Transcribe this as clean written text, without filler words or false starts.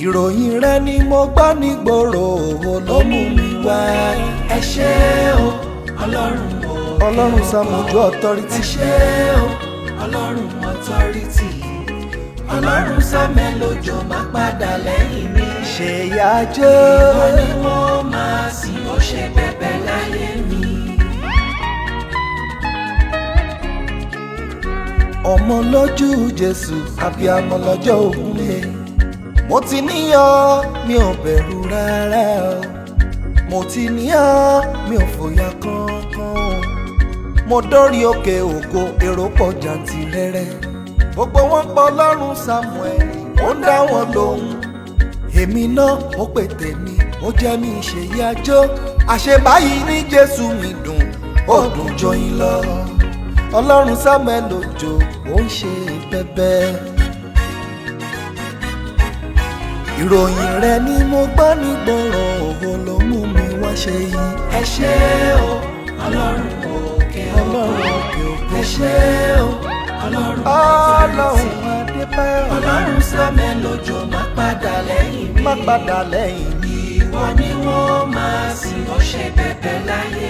ìròyìn rẹ ni mo gbọ́ nígboro òwò ló mú mi wá. ẹ ṣé o ọlọ́run o. ọlọ́run Sàmójú authority. ẹ ṣé o ọlọ́run authority. ọlọ́run Samuel Òjó má padà lẹ́yìn mi. ṣe yájọ́. ìwọ ni wọ́n máa sìn ó ṣe bẹ̀bẹ̀ láyé mi. ọmọ lójú Jésù abiyamọ lọ́jọ́ ogun le. mo ti níyàn mi ò bẹ̀rù rárá o. mo ti níyàn mi ò fòyà kankan. mo dórí òkè ògo èrò pọ̀ jàǹtìrẹrẹ. gbogbo wọn pọ̀ Ọlọ́run Samuel ó ń dá wọn lóhùn. èmi náà ó pè tèmi ó jẹ́ mi ṣe yájọ́. àṣebáyìí ní Jésù mi dùn ó dùn jọyìn lọ. ọlọ́run Samuel Òjó ó ń ṣe bẹ̀bẹ̀. ìròyìn rẹ ni mo gbọ́ nígboro òwò ló mú mi wá ṣe yìí. ẹ ṣé o ọlọ́run òkè ọlọ́run òkè òkè. ẹ ṣé o ọlọ́run ọlọ́run Adébáyọ̀. ọlọ́run Samuel Òjó má padà lẹ́yìn mi. má padà lẹ́yìn mi. ìwọ ni wọ́n máa sìn ó ṣe bẹ̀bẹ̀ láyé